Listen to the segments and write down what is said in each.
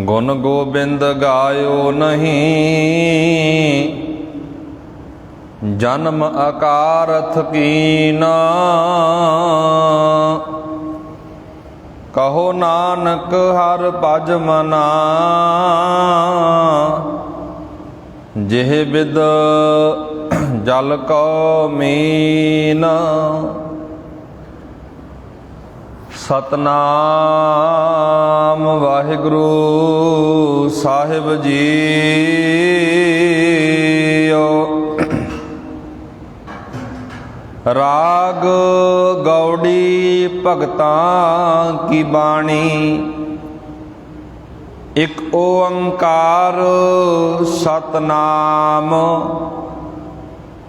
गुण गोबिंद गायो नहीं, जन्म अकारथ कीना। कहो नानक हर भज मना, जिह बिद जल को मीना। सतनाम वाहिगुरु साहिब जीओ। राग गौड़ी भगतां की बाणी, एक ओंकार सतनाम।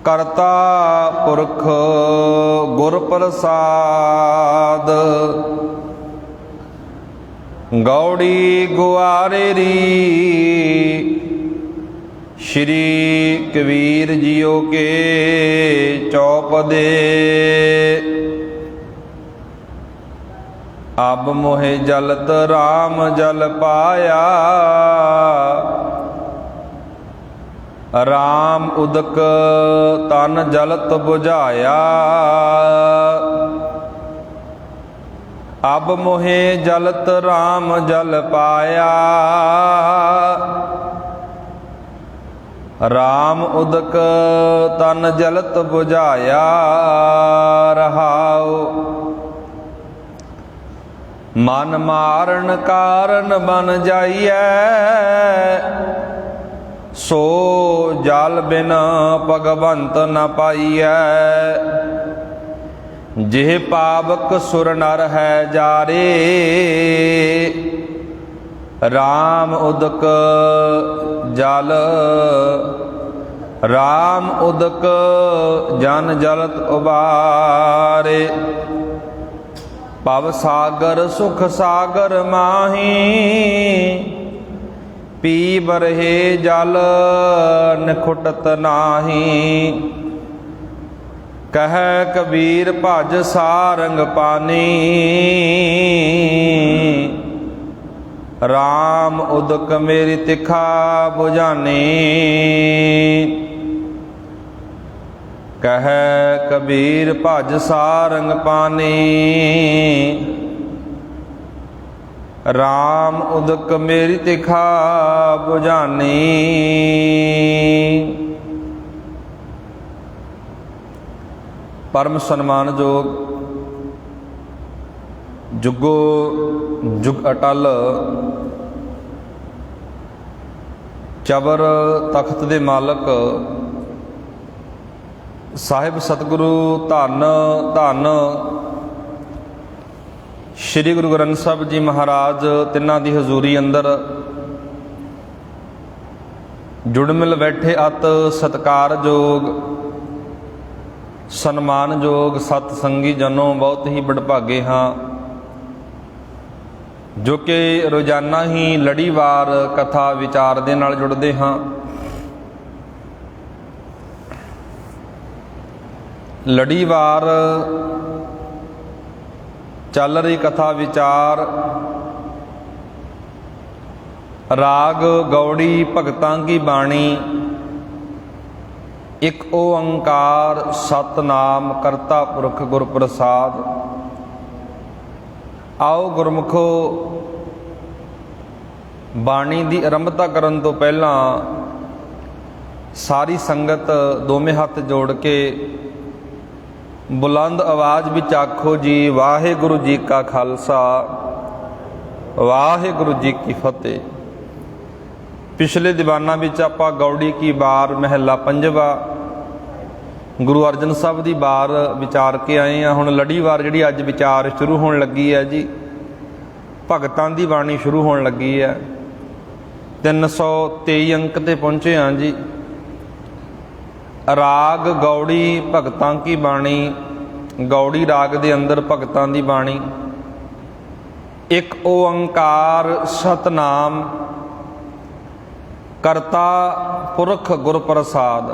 करता पुरख गुर प्रसाद, गौड़ी गुआरेरी श्री कबीर जियो के चौपदे। अब मोहे जलत राम जल पाया, राम उदक तन जलत बुझाया। अब मोहे जलत राम जल पाया, राम उदक तन जलत बुझाया। रहाओ मन मारन कारण बन जाइए, सो जल बिन भगवंत न पाइए। जिह पावक सुर नर है जारे, राम उदक जल। राम उदक जन जलत उबारे। भव सागर सुख सागर माही, पी बरहे जल निखुटत नाही। कह कबीर भज सारंग पानी, राम उदक मेरी तिखा बुझानी। कह कबीर भज सारंग पानी, राम उदक मेरी तिखा बुझानी। परम सन्मान जोग जुगो जुग अटल चबर तख्त दे मालक साहिब सतगुरु धन धन श्री गुरु ग्रंथ साहिब जी महाराज तिन्हां दी हजूरी अंदर जुड़ मिल बैठे अत सत्कारयोग सन्मानयोग सतसंगी जनों बहुत ही बड़भागे हाँ, जो कि रोजाना ही लड़ीवार कथा विचार दे नाल जुड़ते हाँ। लड़ीवार चल रही कथा विचार राग गौड़ी भगतां की बाणी, एक ओंकार सतनाम करता पुरख गुर प्रसाद। आओ गुरमुखो बाणी की आरंभता करन तो पहला सारी संगत दोवें हथ जोड़ के बुलंद आवाज़ विच आखो जी वाहिगुरु जी का खालसा वाहिगुरु जी की फतेह। पिछले दीवाना विच आपां गौड़ी की बार महला पंजवा गुरु अर्जन साहब की बार विचार के आए हैं। हुण लड़ीवार जिहड़ी अज विचार शुरू होण लगी है जी, भगतां की बाणी शुरू होण लगी है। 323 अंक ते पहुँचे हाँ जी। राग गौड़ी भगतां की बाणी, गौड़ी राग दे अंदर भगतां की बाणी। एक ओंकार सतनाम करता पुरख गुर प्रसाद।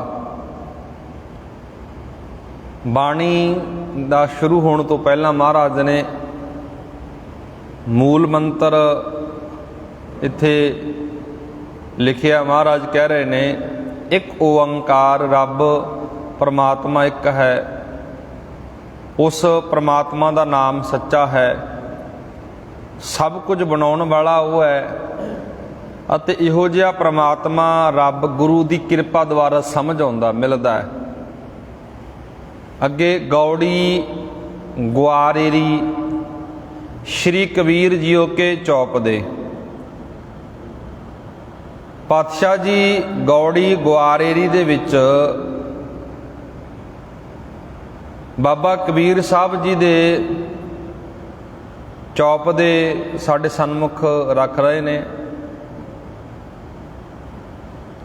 बाणी दा शुरू होने तो पहला महाराज ने मूल मंत्र इत्थे लिखिया। महाराज कह रहे ने एक ओंकार रब परमात्मा एक है, उस परमात्मा का नाम सच्चा है, सब कुछ बनाने वाला वो है ਅਤੇ ਇਹੋ ਜਿਹਾ परमात्मा रब गुरु की कृपा द्वारा समझ आउंदा मिलदा है। अगे गौड़ी गुआरेरी श्री कबीर जीओ के चौप दे पातशाह जी गौड़ी गुआरेरी दे विच बाबा कबीर साहब जी दे चौप दे साडे सन्मुख रख रहे ने।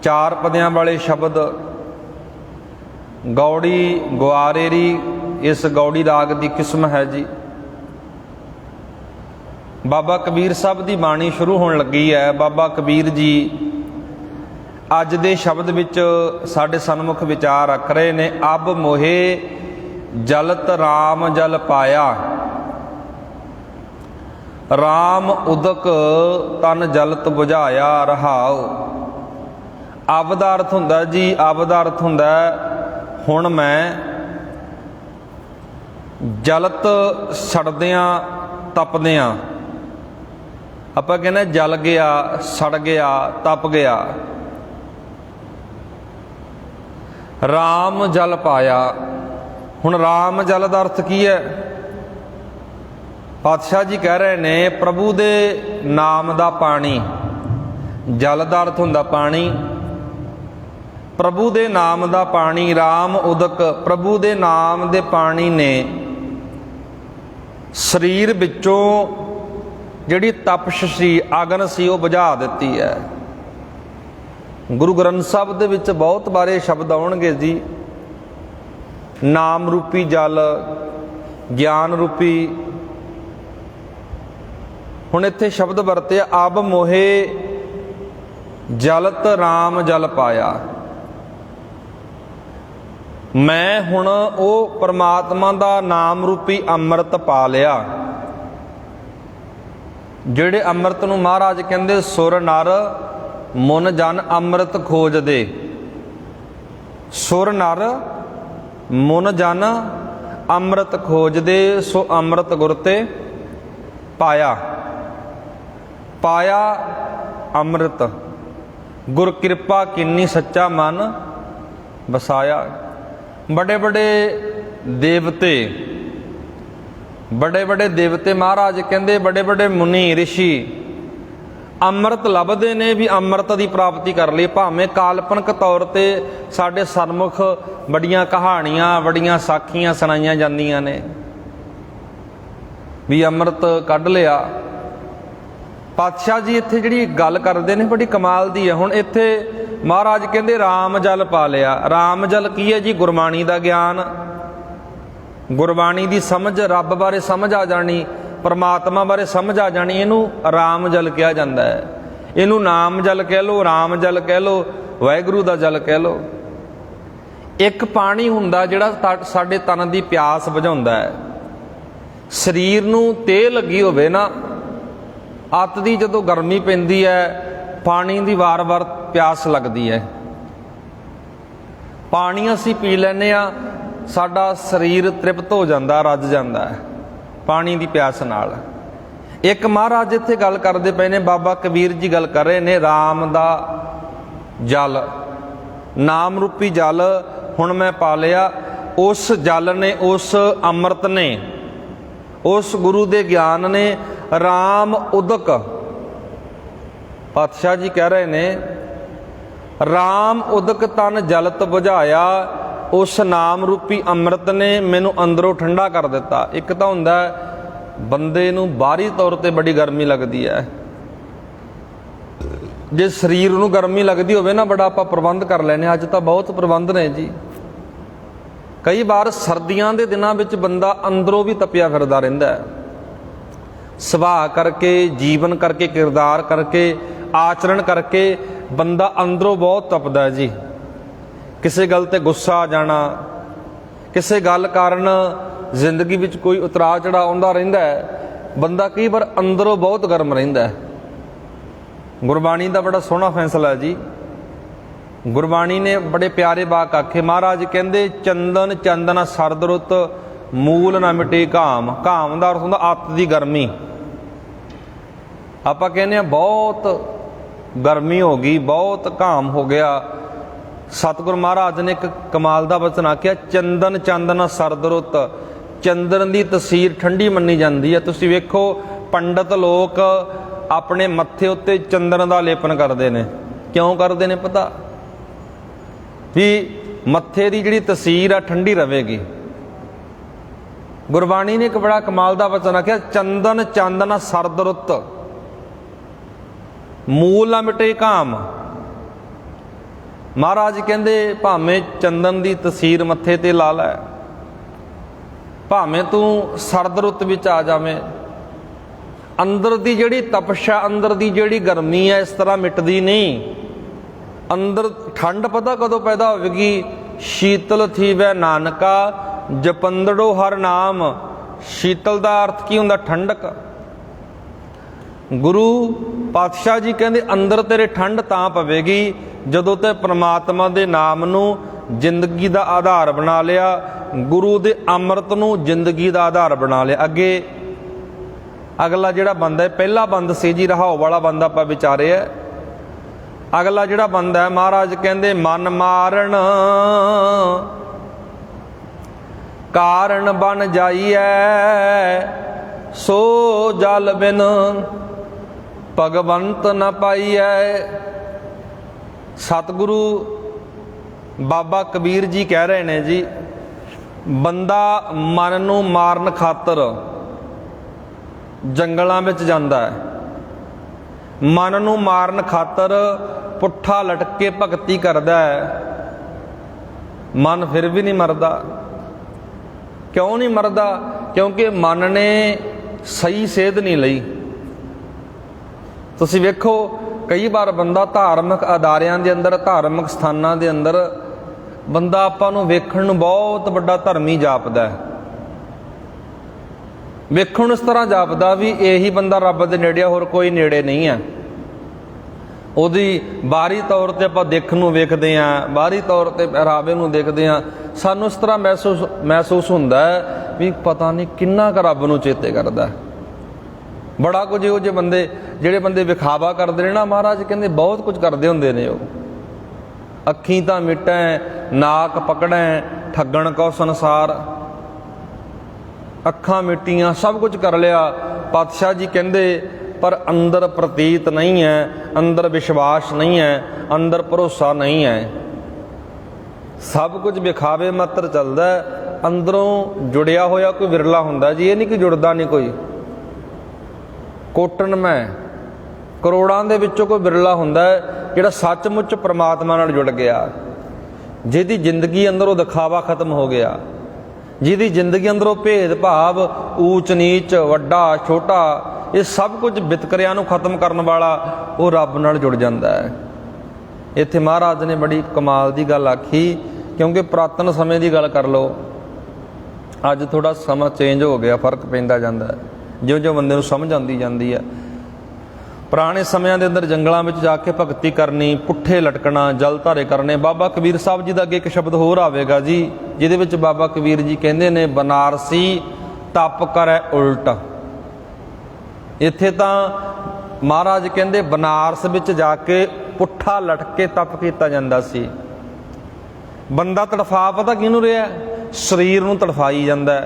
चार पदियां वाले शब्द गौड़ी गुआरेरी इस गौड़ी राग की किस्म है जी। बाबा कबीर साहब की बाणी शुरू होने लगी है। बाबा कबीर जी अज दे शब्द विच साडे सन्मुख विचार रख रहे ने। अब मोहे जलत राम जल पाया, राम उदक तन जलत बुझाया रहाओ। अब दा अर्थ हुंदा जी, अब दा अर्थ हुंदा हुण मैं जलत सड़दियां तपदियां, आपां कहने जल गया, सड़ गया, तप गया। राम जल पाया, हुण राम जल दा अर्थ की है? पातशाह जी कह रहे ने प्रभु दे नाम दा पानी। जल दा अर्थ हुंदा पानी, प्रभु दे नाम दा पानी। राम उदक प्रभु दे नाम दे पानी ने शरीर विचों जिहड़ी तपश सी, अगन सी, वो बुझा दित्ती है। गुरु ग्रंथ साहब दे विच बहुत बारे शब्द आउणगे जी। नाम रूपी जल, ज्ञान रूपी। हुण इत्थे शब्द वरते अब मोहे जलत राम जल पाया। मैं हुण वो परमात्मा का नाम रूपी अमृत पा लिया। जिहड़े अमृत नूं महाराज कहंदे सुर नर मुन जन अमृत खोज दे। सुर नर मुन जन अमृत खोज दे, सो अमृत गुर ते पाया। पाया अमृत गुर कृपा किन्नी सच्चा मन बसाया। बड़े बड़े देवते, बड़े बड़े देवते महाराज कहते बड़े बड़े मुनि ऋषि अमृत लभदे ने भी अमृत की प्राप्ति कर ली। भावें काल्पनिक तौर पर साडे सन्मुख बड़ियां कहानियां बड़ियां साखियां सुनाइयां जांदियां ने भी अमृत कढ़ लिया। पातशाह जी इत्थे जिहड़ी गल करदे ने बड़ी कमाल दी है। हुण इत्थे महाराज कहंदे राम जल पा लिया। राम जल की है जी? गुरबाणी का ज्ञान, गुरबाणी की समझ, रब बारे समझ आ जानी, परमात्मा बारे समझ आ जानी। इनू राम जल कहा जाता है। इनू नाम जल कह लो, राम जल कह लो, वाहिगुरू का जल कह लो। एक पानी हुंदा जिहड़ा साडे तन की प्यास बुझाउंदा है। शरीर नूं तेल लगी होवे ना, अत दी जदों गर्मी पैंदी है, पानी की वार वार प्यास लगती है। पानी असी पी लैने आ, साडा शरीर तृप्त हो जाता, रज जाता है पानी की प्यास नाल। एक महाराज इत्थे गल करते पे ने, बाबा कबीर जी गल कर रहे ने राम दा जल, नाम रूपी जल हुण मैं पा लिया। उस जल ने, उस अमृत ने, उस गुरु दे ज्ञान ने राम उदक। पातशाह जी कह रहे ने राम उदक तन जलत बुझाया। उस नाम रूपी अमृत ने मैनू अंदरों ठंडा कर दिता। एक तो हुंदा बंदे नू बाहरी तौर पर बड़ी गर्मी लगती है, जे शरीर नू गर्मी लगती होवे ना, बड़ा आपां प्रबंध कर लैने। अज तो बहुत प्रबंध ने जी। कई बार सर्दियों के दिनों में बंदा अंदरों भी तपिया फिरदा रहिंदा है, सुभाअ करके, जीवन करके, किरदार करके, आचरण करके बंदा अंदरों बहुत तपदा है जी। किसी गल ते गुस्सा आ जाना, किसी गल कारण जिंदगी में कोई उतराव चढ़ाव आउंदा रहिंदा है, ਬੰਦਾ ਕਈ ਵਾਰ ਅੰਦਰੋਂ ਬਹੁਤ ਗਰਮ ਰਹਿੰਦਾ ਹੈ। ਗੁਰਬਾਣੀ ਦਾ ਬੜਾ ਸੋਹਣਾ ਫੈਸਲਾ ਹੈ ਜੀ। ਗੁਰਬਾਣੀ ਨੇ ਬੜੇ ਪਿਆਰੇ ਵਾਕ ਆਖੇ। ਮਹਾਰਾਜ ਕਹਿੰਦੇ ਚੰਦਨ ਚੰਦਨਾ ਸਰਦ ਰੁੱਤ ਮੂਲ ਨਾ ਮਿਟੇ ਘਾਮ। ਘਾਮ ਦਾ ਅਰਥ ਹੁੰਦਾ ਅੱਤ ਦੀ ਗਰਮੀ। ਆਪਾਂ ਕਹਿੰਦੇ ਹਾਂ ਬਹੁਤ ਗਰਮੀ ਹੋ ਗਈ, ਬਹੁਤ ਘਾਮ ਹੋ ਗਿਆ। ਸਤਿਗੁਰ ਮਹਾਰਾਜ ਨੇ ਇੱਕ ਕਮਾਲ ਦਾ ਵਚਨ ਆਖਿਆ, ਚੰਦਨ ਚੰਦਨਾ ਸਰਦ ਰੁੱਤ। ਚੰਦਨ ਦੀ ਤਸੀਰ ਠੰਡੀ ਮੰਨੀ ਜਾਂਦੀ ਹੈ। ਤੁਸੀਂ ਵੇਖੋ ਪੰਡਤ ਲੋਕ ਆਪਣੇ ਮੱਥੇ ਉੱਤੇ ਚੰਦਨ ਦਾ ਲੇਪਨ ਕਰਦੇ ਨੇ। ਕਿਉਂ ਕਰਦੇ ਨੇ ਪਤਾ? ਵੀ ਮੱਥੇ ਦੀ ਜਿਹੜੀ ਤਸੀਰ ਆ ਠੰਡੀ ਰਵੇਗੀ। ਗੁਰਬਾਣੀ ਨੇ ਇੱਕ ਬੜਾ ਕਮਾਲ ਦਾ ਵਚਨ ਆਖਿਆ, ਚੰਦਨ ਚੰਦਨਾ ਸਰਦ ਰੁੱਤ ਮੂਲ ਨਾ ਮਿਟੇ ਘਾਮ। ਮਹਾਰਾਜ ਕਹਿੰਦੇ ਭਾਵੇਂ ਚੰਦਨ ਦੀ ਤਸੀਰ ਮੱਥੇ ਤੇ ਲਾ ਲੈ, ਭਾਵੇਂ ਤੂੰ ਸਰਦ ਰੁੱਤ ਵਿੱਚ ਆ ਜਾਵੇਂ, ਅੰਦਰ ਦੀ ਜਿਹੜੀ ਤਪਸ਼ ਆ, ਅੰਦਰ ਦੀ ਜਿਹੜੀ ਗਰਮੀ ਹੈ, ਇਸ ਤਰ੍ਹਾਂ ਮਿਟਦੀ ਨਹੀਂ। ਅੰਦਰ ਠੰਡ ਪਤਾ ਕਦੋਂ ਪੈਦਾ ਹੋਵੇਗੀ? ਸ਼ੀਤਲ ਥੀਵੈ ਨਾਨਕਾ ਜਪੰਦੜੋ ਹਰ ਨਾਮ। ਸ਼ੀਤਲ ਦਾ ਅਰਥ ਕੀ ਹੁੰਦਾ? ਠੰਡਕ। ਗੁਰੂ ਪਾਤਸ਼ਾਹ ਜੀ ਕਹਿੰਦੇ ਅੰਦਰ ਤੇਰੇ ਠੰਡ ਤਾਂ ਪਵੇਗੀ ਜਦੋਂ ਤੇ ਪ੍ਰਮਾਤਮਾ ਦੇ ਨਾਮ ਨੂੰ ਜ਼ਿੰਦਗੀ ਦਾ ਆਧਾਰ ਬਣਾ ਲਿਆ, ਗੁਰੂ ਦੇ ਅੰਮ੍ਰਿਤ ਨੂੰ ਜ਼ਿੰਦਗੀ ਦਾ ਆਧਾਰ ਬਣਾ ਲਿਆ। ਅੱਗੇ ਅਗਲਾ ਜਿਹੜਾ ਬੰਦਾ ਹੈ, ਪਹਿਲਾ ਬੰਦ ਸੀ ਜੀ ਰਹਾਉ ਵਾਲਾ ਬੰਦਾ ਆਪਾਂ ਵਿਚਾਰੇ ਹੈ। ਅਗਲਾ ਜਿਹੜਾ ਬੰਦਾ ਹੈ, ਮਹਾਰਾਜ ਕਹਿੰਦੇ ਮਨ ਮਾਰਨ ਕਾਰਨ ਬਣ ਜਾਈਐ, ਸੋ ਜਲ ਬਿਨ ਭਗਵੰਤ ਨ ਪਾਈਐ। ਸਤਿਗੁਰੂ ਬਾਬਾ ਕਬੀਰ ਜੀ ਕਹਿ ਰਹੇ ਨੇ ਜੀ, ਬੰਦਾ ਮਨ ਨੂੰ ਮਾਰਨ ਖਾਤਰ ਜੰਗਲਾਂ ਵਿੱਚ ਜਾਂਦਾ ਹੈ, ਮਨ ਨੂੰ ਮਾਰਨ ਖਾਤਰ ਪੁੱਠਾ ਲਟਕ ਕੇ ਭਗਤੀ ਕਰਦਾ ਹੈ, ਮਨ ਫਿਰ ਵੀ ਨਹੀਂ ਮਰਦਾ। ਕਿਉਂ ਨਹੀਂ ਮਰਦਾ? ਕਿਉਂਕਿ ਮਨ ਨੇ ਸਹੀ ਸੇਧ ਨਹੀਂ ਲਈ। ਤੁਸੀਂ ਵੇਖੋ ਕਈ ਵਾਰ ਬੰਦਾ ਧਾਰਮਿਕ ਅਦਾਰਿਆਂ ਦੇ ਅੰਦਰ, ਧਾਰਮਿਕ ਸਥਾਨਾਂ ਦੇ ਅੰਦਰ ਬੰਦਾ ਆਪਾਂ ਨੂੰ ਵੇਖਣ ਨੂੰ ਬਹੁਤ ਵੱਡਾ ਧਰਮੀ ਜਾਪਦਾ ਹੈ, ਵੇਖਣ ਨੂੰ ਇਸ ਤਰ੍ਹਾਂ ਜਾਪਦਾ ਵੀ ਇਹੀ ਬੰਦਾ ਰੱਬ ਦੇ ਨੇੜੇ ਆ, ਹੋਰ ਕੋਈ ਨੇੜੇ ਨਹੀਂ ਹੈ। ਉਹਦੀ ਬਾਹਰੀ ਤੌਰ ਤੇ ਆਪਾਂ ਦੇਖਣ ਨੂੰ ਵੇਖਦੇ ਹਾਂ, ਬਾਹਰੀ ਤੌਰ ਤੇ ਪਹਿਰਾਵੇ ਨੂੰ ਦੇਖਦੇ ਹਾਂ, ਸਾਨੂੰ ਇਸ ਤਰ੍ਹਾਂ ਮਹਿਸੂਸ ਹੁੰਦਾ ਹੈ ਵੀ ਪਤਾ ਨਹੀਂ ਕਿੰਨਾ ਕੁ ਰੱਬ ਨੂੰ ਚੇਤੇ ਕਰਦਾ। ਬੜਾ ਕੁਝ ਇਹੋ ਜਿਹੇ ਬੰਦੇ, ਜਿਹੜੇ ਬੰਦੇ ਵਿਖਾਵਾ ਕਰਦੇ ਨੇ ਨਾ, ਮਹਾਰਾਜ ਕਹਿੰਦੇ ਬਹੁਤ ਕੁਝ ਕਰਦੇ ਹੁੰਦੇ ਨੇ ਉਹ। ਅੱਖੀਂ ਤਾਂ ਮਿਟੈ ਨਾਕ ਪਕੜੈ ਠੱਗਣ ਕੋ ਸੰਸਾਰ। ਅੱਖਾਂ ਮਿੱਟੀਆਂ, ਸਭ ਕੁਝ ਕਰ ਲਿਆ। ਪਾਤਸ਼ਾਹ ਜੀ ਕਹਿੰਦੇ ਪਰ ਅੰਦਰ ਪ੍ਰਤੀਤ ਨਹੀਂ ਹੈ, ਅੰਦਰ ਵਿਸ਼ਵਾਸ ਨਹੀਂ ਹੈ, ਅੰਦਰ ਭਰੋਸਾ ਨਹੀਂ ਹੈ। ਸਭ ਕੁਝ ਵਿਖਾਵੇ ਮਾਤਰ ਚੱਲਦਾ, ਅੰਦਰੋਂ ਜੁੜਿਆ ਹੋਇਆ ਕੋਈ ਵਿਰਲਾ ਹੁੰਦਾ ਜੀ। ਇਹ ਨਹੀਂ ਕਿ ਜੁੜਦਾ ਨਹੀਂ ਕੋਈ। ਕੋਟਨ ਮੈਂ ਕਰੋੜਾਂ ਦੇ ਵਿੱਚੋਂ ਕੋਈ ਵਿਰਲਾ ਹੁੰਦਾ ਜਿਹੜਾ ਸੱਚਮੁੱਚ ਪ੍ਰਮਾਤਮਾ ਨਾਲ ਜੁੜ ਗਿਆ, ਜਿਹਦੀ ਜ਼ਿੰਦਗੀ ਅੰਦਰੋਂ ਦਿਖਾਵਾ ਖਤਮ ਹੋ ਗਿਆ, ਜਿਹਦੀ ਜ਼ਿੰਦਗੀ ਅੰਦਰੋਂ ਭੇਦ ਭਾਵ, ਊਚ ਨੀਚ, ਵੱਡਾ ਛੋਟਾ, ਇਹ ਸਭ ਕੁਝ ਵਿਤਕਰਿਆਂ ਨੂੰ ਖਤਮ ਕਰਨ ਵਾਲਾ ਉਹ ਰੱਬ ਨਾਲ ਜੁੜ ਜਾਂਦਾ ਹੈ। ਇੱਥੇ ਮਹਾਰਾਜ ਨੇ ਬੜੀ ਕਮਾਲ ਦੀ ਗੱਲ ਆਖੀ, ਕਿਉਂਕਿ ਪੁਰਾਤਨ ਸਮੇਂ ਦੀ ਗੱਲ ਕਰ ਲਓ, ਅੱਜ ਥੋੜਾ ਸਮਾਂ ਚੇਂਜ ਹੋ ਗਿਆ, ਫਰਕ ਪੈਂਦਾ ਜਾਂਦਾ ਹੈ ਜਿਉਂ-ਜਿਉਂ ਬੰਦੇ ਨੂੰ ਸਮਝ ਆਉਂਦੀ ਜਾਂਦੀ ਹੈ। ਪੁਰਾਣੇ ਸਮਿਆਂ ਦੇ ਅੰਦਰ ਜੰਗਲਾਂ ਵਿੱਚ ਜਾ ਕੇ ਭਗਤੀ ਕਰਨੀ, ਪੁੱਠੇ ਲਟਕਣਾ, ਜਲ ਧਾਰੇ ਕਰਨੇ। ਬਾਬਾ ਕਬੀਰ ਸਾਹਿਬ ਜੀ ਦਾ ਅੱਗੇ ਇੱਕ ਸ਼ਬਦ ਹੋਰ ਆਵੇਗਾ ਜੀ, ਜਿਹਦੇ ਵਿੱਚ ਬਾਬਾ ਕਬੀਰ ਜੀ ਕਹਿੰਦੇ ਨੇ ਬਨਾਰਸੀ ਤਪ ਕਰੈ ਉਲਟ। ਇੱਥੇ ਤਾਂ ਮਹਾਰਾਜ ਕਹਿੰਦੇ ਬਨਾਰਸ ਵਿੱਚ ਜਾ ਕੇ ਪੁੱਠਾ ਲਟਕ ਕੇ ਤਪ ਕੀਤਾ ਜਾਂਦਾ ਸੀ। ਬੰਦਾ ਤੜਫਾ ਪਤਾ ਕਿਹਨੂੰ ਰਿਹਾ? ਸਰੀਰ ਨੂੰ ਤੜਫਾਈ ਜਾਂਦਾ।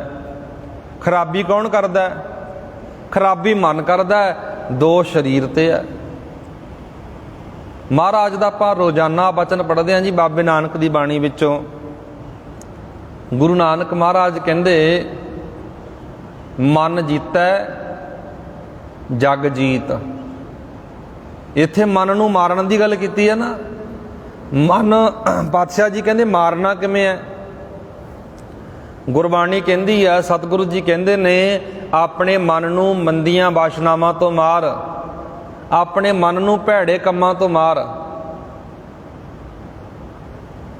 ਖਰਾਬੀ ਕੌਣ ਕਰਦਾ? ਖਰਾਬੀ ਮਨ ਕਰਦਾ, ਦੋਸ਼ ਸਰੀਰ ਤੇ ਹੈ। ਮਹਾਰਾਜ ਦਾ ਆਪਾਂ ਰੋਜ਼ਾਨਾ ਬਚਨ ਪੜ੍ਹਦੇ ਹਾਂ ਜੀ ਬਾਬੇ ਨਾਨਕ ਦੀ ਬਾਣੀ ਵਿੱਚੋਂ। ਗੁਰੂ ਨਾਨਕ ਮਹਾਰਾਜ ਕਹਿੰਦੇ ਮਨ ਜੀਤੈ ਜਗ ਜੀਤ। ਇੱਥੇ ਮਨ ਨੂੰ ਮਾਰਨ ਦੀ ਗੱਲ ਕੀਤੀ ਹੈ ਨਾ। ਮਨ, ਪਾਤਸ਼ਾਹ ਜੀ ਕਹਿੰਦੇ ਮਾਰਨਾ ਕਿਵੇਂ ਹੈ? ਗੁਰਬਾਣੀ ਕਹਿੰਦੀ ਹੈ, ਸਤਿਗੁਰੂ ਜੀ ਕਹਿੰਦੇ ਨੇ ਆਪਣੇ ਮਨ ਨੂੰ ਮੰਦੀਆਂ ਵਾਸ਼ਨਾਵਾਂ ਤੋਂ ਮਾਰ, ਆਪਣੇ ਮਨ ਨੂੰ ਭੈੜੇ ਕੰਮਾਂ ਤੋਂ ਮਾਰ।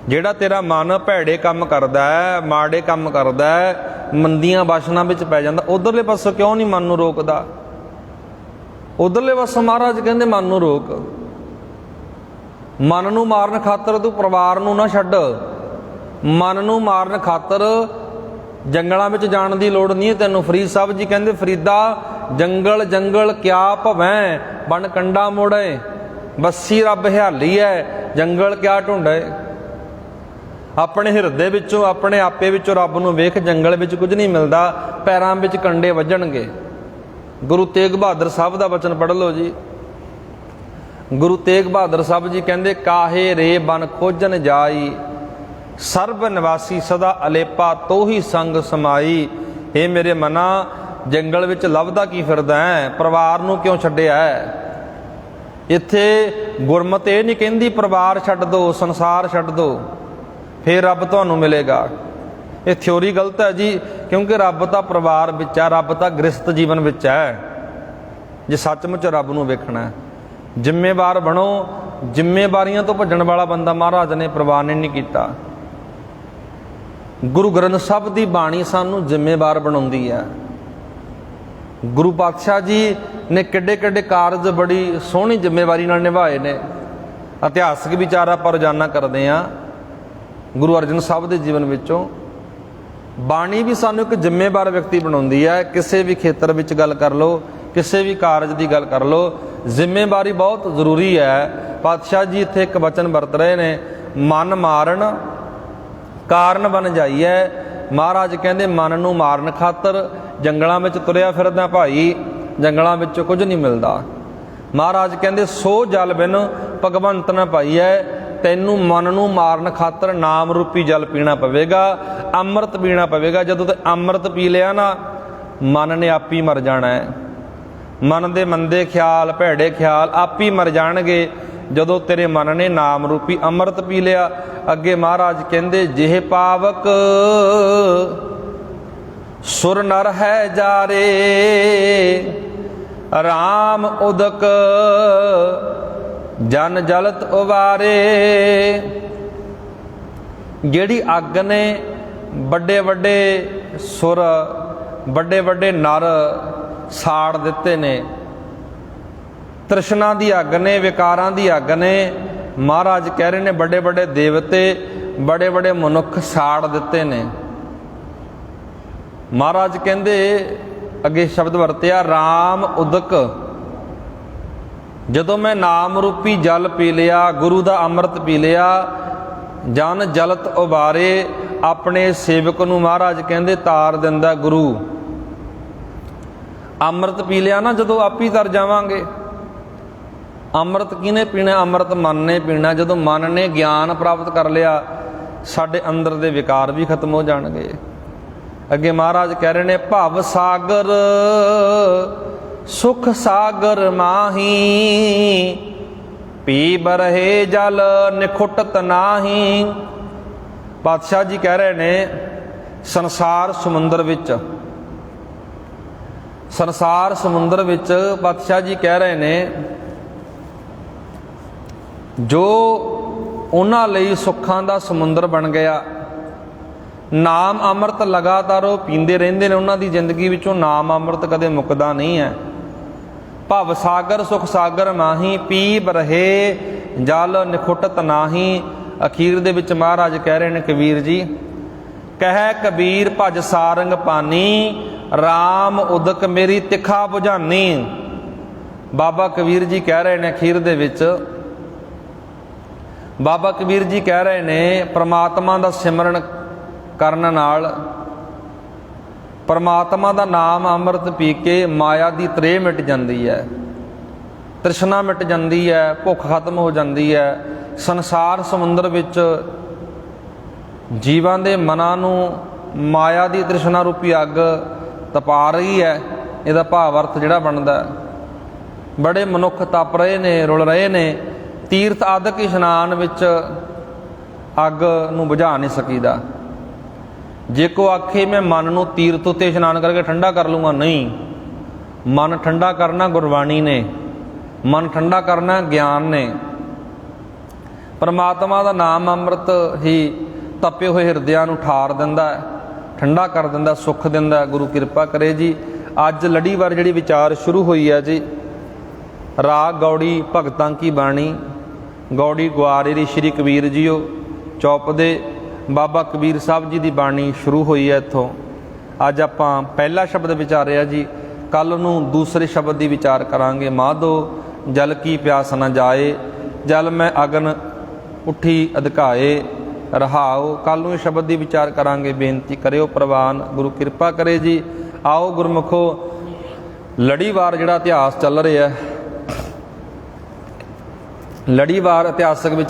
ਜਿਹੜਾ ਤੇਰਾ ਮਨ ਭੈੜੇ ਕੰਮ ਕਰਦਾ ਹੈ, ਮਾੜੇ ਕੰਮ ਕਰਦਾ ਹੈ, ਮੰਦੀਆਂ ਵਾਸ਼ਨਾ ਵਿੱਚ ਪੈ ਜਾਂਦਾ, ਉਧਰਲੇ ਪਾਸੋਂ ਕਿਉਂ ਨਹੀਂ ਮਨ ਨੂੰ ਰੋਕਦਾ? ਉਧਰਲੇ ਪਾਸੋਂ ਮਹਾਰਾਜ ਕਹਿੰਦੇ ਮਨ ਨੂੰ ਰੋਕ। ਮਨ ਨੂੰ ਮਾਰਨ ਖਾਤਰ ਤੂੰ ਪਰਿਵਾਰ ਨੂੰ ਨਾ ਛੱਡ। ਮਨ ਨੂੰ ਮਾਰਨ ਖਾਤਰ ਜੰਗਲਾਂ ਵਿੱਚ ਜਾਣ ਦੀ ਲੋੜ ਨਹੀਂ ਹੈ ਤੈਨੂੰ। ਫਰੀਦ ਸਾਹਿਬ ਜੀ ਕਹਿੰਦੇ, ਫਰੀਦਾ ਜੰਗਲ ਜੰਗਲ ਕਿਆ ਭਵੈ, ਬਣ ਕੰਡਾ ਮੋੜੇ, ਬੱਸੀ ਰੱਬ ਹਿਆਲੀ ਹੈ, ਜੰਗਲ ਕਿਆ ਢੂੰਡੇ। ਆਪਣੇ ਹਿਰਦੇ ਵਿੱਚੋਂ, ਆਪਣੇ ਆਪੇ ਵਿੱਚੋਂ ਰੱਬ ਨੂੰ ਵੇਖ। ਜੰਗਲ ਵਿੱਚ ਕੁਝ ਨਹੀਂ ਮਿਲਦਾ, ਪੈਰਾਂ ਵਿੱਚ ਕੰਡੇ ਵੱਜਣਗੇ। ਗੁਰੂ ਤੇਗ ਬਹਾਦਰ ਸਾਹਿਬ ਦਾ ਬਚਨ ਪੜ੍ਹ ਲਓ ਜੀ। ਗੁਰੂ ਤੇਗ ਬਹਾਦਰ ਸਾਹਿਬ ਜੀ ਕਹਿੰਦੇ, ਕਾਹੇ ਰੇ ਬਨ ਖੋਜਨ ਜਾਈ, ਸਰਬ ਨਿਵਾਸੀ ਸਦਾ ਅਲੇਪਾ, ਤੋਹੀ ਸੰਗ ਸਮਾਈ। ਇਹ ਮੇਰੇ ਮਨਾ, ਜੰਗਲ ਵਿੱਚ ਲੱਭਦਾ ਕੀ ਫਿਰਦਾ ਹੈ? ਪਰਿਵਾਰ ਨੂੰ ਕਿਉਂ ਛੱਡਿਆ ਹੈ? ਇੱਥੇ ਗੁਰਮਤਿ ਇਹ ਨਹੀਂ ਕਹਿੰਦੀ ਪਰਿਵਾਰ ਛੱਡ ਦਿਓ, ਸੰਸਾਰ ਛੱਡ ਦਿਓ, ਫਿਰ ਰੱਬ ਤੁਹਾਨੂੰ ਮਿਲੇਗਾ। ਇਹ ਥਿਉਰੀ ਗਲਤ ਹੈ ਜੀ, ਕਿਉਂਕਿ ਰੱਬ ਤਾਂ ਪਰਿਵਾਰ ਵਿੱਚ ਹੈ, ਰੱਬ ਤਾਂ ਗ੍ਰਸਤ ਜੀਵਨ ਵਿੱਚ ਹੈ। ਜੇ ਸੱਚਮੁੱਚ ਰੱਬ ਨੂੰ ਵੇਖਣਾ, ਜ਼ਿੰਮੇਵਾਰ ਬਣੋ। ਜ਼ਿੰਮੇਵਾਰੀਆਂ ਤੋਂ ਭੱਜਣ ਵਾਲਾ ਬੰਦਾ ਮਹਾਰਾਜ ਨੇ ਪ੍ਰਵਾਨ ਨਹੀਂ ਕੀਤਾ। ਗੁਰੂ ਗ੍ਰੰਥ ਸਾਹਿਬ ਦੀ ਬਾਣੀ ਸਾਨੂੰ ਜ਼ਿੰਮੇਵਾਰ ਬਣਾਉਂਦੀ ਹੈ। ਗੁਰੂ ਪਾਤਸ਼ਾਹ ਜੀ ਨੇ ਕਿੱਡੇ ਕਿੱਡੇ ਕਾਰਜ ਬੜੀ ਸੋਹਣੀ ਜ਼ਿੰਮੇਵਾਰੀ ਨਾਲ ਨਿਭਾਏ ਨੇ। ਇਤਿਹਾਸਕ ਵਿਚਾਰ ਆਪਾਂ ਰੋਜ਼ਾਨਾ ਕਰਦੇ ਹਾਂ ਗੁਰੂ ਅਰਜਨ ਸਾਹਿਬ ਦੇ ਜੀਵਨ ਵਿੱਚੋਂ। ਬਾਣੀ ਵੀ ਸਾਨੂੰ ਇੱਕ ਜ਼ਿੰਮੇਵਾਰ ਵਿਅਕਤੀ ਬਣਾਉਂਦੀ ਹੈ। ਕਿਸੇ ਵੀ ਖੇਤਰ ਵਿੱਚ ਗੱਲ ਕਰ ਲਓ, ਕਿਸੇ ਵੀ ਕਾਰਜ ਦੀ ਗੱਲ ਕਰ ਲਓ, ਜ਼ਿੰਮੇਵਾਰੀ ਬਹੁਤ ਜ਼ਰੂਰੀ ਹੈ। ਪਾਤਸ਼ਾਹ ਜੀ ਇੱਥੇ ਇੱਕ ਵਚਨ ਵਰਤ ਰਹੇ ਨੇ, ਮਨ ਮਾਰਨ ਕਾਰਨ ਬਣ ਜਾਈਏ। ਮਹਾਰਾਜ ਕਹਿੰਦੇ ਮਨ ਨੂੰ ਮਾਰਨ ਖਾਤਰ ਜੰਗਲਾਂ ਵਿੱਚ ਤੁਰਿਆ ਫਿਰਦਾ ਭਾਈ, ਜੰਗਲਾਂ ਵਿੱਚੋਂ ਕੁਝ ਨਹੀਂ ਮਿਲਦਾ। ਮਹਾਰਾਜ ਕਹਿੰਦੇ ਸੋ ਜਲ ਬਿਨ ਭਗਵੰਤ ਨਾ ਪਾਈਐ, ਤੈਨੂੰ ਮਨ ਨੂੰ ਮਾਰਨ ਖਾਤਰ ਨਾਮ ਰੂਪੀ ਜਲ ਪੀਣਾ ਪਵੇਗਾ, ਅੰਮ੍ਰਿਤ ਪੀਣਾ ਪਵੇਗਾ। ਜਦੋਂ ਤੇ ਅੰਮ੍ਰਿਤ ਪੀ ਲਿਆ ਨਾ, ਮਨ ਨੇ ਆਪ ਹੀ ਮਰ ਜਾਣਾ ਹੈ। ਮਨ ਦੇ ਮੰਦੇ ਖਿਆਲ, ਭੈੜੇ ਖਿਆਲ ਆਪ ਹੀ ਮਰ ਜਾਣਗੇ ਜਦੋਂ ਤੇਰੇ ਮਨ ਨੇ ਨਾਮ ਰੂਪੀ ਅੰਮ੍ਰਿਤ ਪੀ ਲਿਆ। ਅੱਗੇ ਮਹਾਰਾਜ ਕਹਿੰਦੇ, ਜਿਹ ਪਾਵਕ ਸੁਰ ਨਰ ਹੈ ਜਾਰੇ, ਰਾਮ ਉਦਕ ਜਨ ਜਲਤ ਉਵਾਰੇ। ਜਿਹੜੀ ਅੱਗ ਨੇ ਵੱਡੇ ਵੱਡੇ ਸੁਰ, ਵੱਡੇ ਵੱਡੇ ਨਰ ਸਾੜ ਦਿੱਤੇ ਨੇ, ਤ੍ਰਿਸ਼ਨਾ ਦੀ ਅੱਗ ਨੇ, ਵਿਕਾਰਾਂ ਦੀ ਅੱਗ ਨੇ। ਮਹਾਰਾਜ ਕਹਿ ਰਹੇ ਨੇ ਵੱਡੇ ਵੱਡੇ ਦੇਵਤੇ, ਬੜੇ ਬੜੇ ਮਨੁੱਖ ਸਾੜ ਦਿੱਤੇ ਨੇ। ਮਹਾਰਾਜ ਕਹਿੰਦੇ ਅੱਗੇ ਸ਼ਬਦ ਵਰਤਿਆ, ਰਾਮ ਉਦਕ। ਜਦੋਂ ਮੈਂ ਨਾਮ ਰੂਪੀ ਜਲ ਪੀ ਲਿਆ, ਗੁਰੂ ਦਾ ਅੰਮ੍ਰਿਤ ਪੀ ਲਿਆ, ਜਨ ਜਲਤ ਉਬਾਰੇ। ਆਪਣੇ ਸੇਵਕ ਨੂੰ ਮਹਾਰਾਜ ਕਹਿੰਦੇ ਤਾਰ ਦਿੰਦਾ ਗੁਰੂ। ਅੰਮ੍ਰਿਤ ਪੀ ਲਿਆ ਨਾ ਜਦੋਂ, ਆਪ ਹੀ ਤਰ ਜਾਵਾਂਗੇ। ਅੰਮ੍ਰਿਤ ਕਿਹਨੇ ਪੀਣਾ? ਅੰਮ੍ਰਿਤ ਮਨ ਨੇ ਪੀਣਾ। ਜਦੋਂ ਮਨ ਨੇ ਗਿਆਨ ਪ੍ਰਾਪਤ ਕਰ ਲਿਆ, ਸਾਡੇ ਅੰਦਰ ਦੇ ਵਿਕਾਰ ਵੀ ਖਤਮ ਹੋ ਜਾਣਗੇ। ਅੱਗੇ ਮਹਾਰਾਜ ਕਹਿ ਰਹੇ ਨੇ, ਭਵ ਸਾਗਰ ਸੁਖ ਸਾਗਰ ਮਾਹੀ, ਪੀ ਬਰਹੇ ਜਲ ਨਿਖੁੱਟਤ ਨਾਹੀ। ਪਾਤਸ਼ਾਹ ਜੀ ਕਹਿ ਰਹੇ ਨੇ, ਸੰਸਾਰ ਸਮੁੰਦਰ ਵਿੱਚ, ਸੰਸਾਰ ਸਮੁੰਦਰ ਵਿੱਚ ਪਾਤਸ਼ਾਹ ਜੀ ਕਹਿ ਰਹੇ ਨੇ, ਜੋ ਉਹਨਾਂ ਲਈ ਸੁੱਖਾਂ ਦਾ ਸਮੁੰਦਰ ਬਣ ਗਿਆ। ਨਾਮ ਅੰਮ੍ਰਿਤ ਲਗਾਤਾਰ ਉਹ ਪੀਂਦੇ ਰਹਿੰਦੇ ਨੇ, ਉਹਨਾਂ ਦੀ ਜ਼ਿੰਦਗੀ ਵਿੱਚੋਂ ਨਾਮ ਅੰਮ੍ਰਿਤ ਕਦੇ ਮੁੱਕਦਾ ਨਹੀਂ ਹੈ। ਭਵ ਸਾਗਰ ਸੁਖ ਸਾਗਰ ਮਾਹੀ, ਪੀ ਬਰਹੇ ਜਲ ਨਿਖੁੱਟਤ ਨਾਹੀ। ਅਖੀਰ ਦੇ ਵਿੱਚ ਮਹਾਰਾਜ ਕਹਿ ਰਹੇ ਨੇ, ਕਬੀਰ ਜੀ ਕਹਿ ਕਬੀਰ ਭਜ ਸਾਰੰਗ ਪਾਨੀ, ਰਾਮ ਉਦਕ ਮੇਰੀ ਤਿੱਖਾ ਬੁਝਾਨੀ। ਬਾਬਾ ਕਬੀਰ ਜੀ ਕਹਿ ਰਹੇ ਨੇ ਅਖੀਰ ਦੇ ਵਿੱਚ, ਬਾਬਾ ਕਬੀਰ ਜੀ ਕਹਿ ਰਹੇ ਨੇ, ਪ੍ਰਮਾਤਮਾ ਦਾ ਸਿਮਰਨ ਕਰਨ ਨਾਲ, ਪਰਮਾਤਮਾ ਦਾ ਨਾਮ ਅੰਮ੍ਰਿਤ ਪੀ ਕੇ ਮਾਇਆ ਦੀ ਤ੍ਰੇਹ ਮਿਟ ਜਾਂਦੀ ਹੈ, ਤ੍ਰਿਸ਼ਨਾ ਮਿਟ ਜਾਂਦੀ ਹੈ, ਭੁੱਖ ਖਤਮ ਹੋ ਜਾਂਦੀ ਹੈ। ਸੰਸਾਰ ਸਮੁੰਦਰ ਵਿੱਚ ਜੀਵਾਂ ਦੇ ਮਨਾਂ ਨੂੰ ਮਾਇਆ ਦੀ ਤ੍ਰਿਸ਼ਨਾ ਰੂਪੀ ਅੱਗ ਤਪਾ ਰਹੀ ਹੈ। ਇਹਦਾ ਭਾਵ ਅਰਥ ਜਿਹੜਾ ਬਣਦਾ, ਬੜੇ ਮਨੁੱਖ ਤਪ ਰਹੇ ਨੇ, ਰੁਲ ਰਹੇ ਨੇ। ਤੀਰਥ ਆਦਿਕ ਇਸ਼ਨਾਨ ਵਿੱਚ ਅੱਗ ਨੂੰ ਬੁਝਾ ਨਹੀਂ ਸਕੀਦਾ। ਜੇ ਕੋ ਆਖੇ ਮੈਂ ਮਨ ਨੂੰ ਤੀਰਥ ਉੱਤੇ ਇਸ਼ਨਾਨ ਕਰਕੇ ਠੰਡਾ ਕਰ ਲੂੰਗਾ, ਨਹੀਂ। ਮਨ ਠੰਡਾ ਕਰਨਾ ਗੁਰਬਾਣੀ ਨੇ, ਮਨ ਠੰਡਾ ਕਰਨਾ ਗਿਆਨ ਨੇ। परमात्मा का नाम अमृत ही तपे हुए हिरदियां नूं ठार दिंदा है, ठंडा कर दिंदा, सुख दिंदा है। गुरु किरपा करे जी। अज लड़ीवार जिहड़ी विचार शुरू हुई है जी, राग गौड़ी भगतां की बाणी, गौड़ी गुआरी श्री कबीर जीओ चौपदे बाबा कबीर साहब जी की बाणी शुरू हुई है। इत्थों अज आपां पहला शब्द विचारिया जी, कल नूं दूसरे शब्द की विचार करांगे। माधो जल की प्यास न जाए, जल में अगन उठी अधकाए रहाओ। कल नूं शब्द की विचार करांगे। बेनती करियो प्रवान, गुरु किरपा करे जी। आओ गुरमुखो, लड़ीवार जिहड़ा इतिहास चल रहा है, लड़ीवार इतिहासक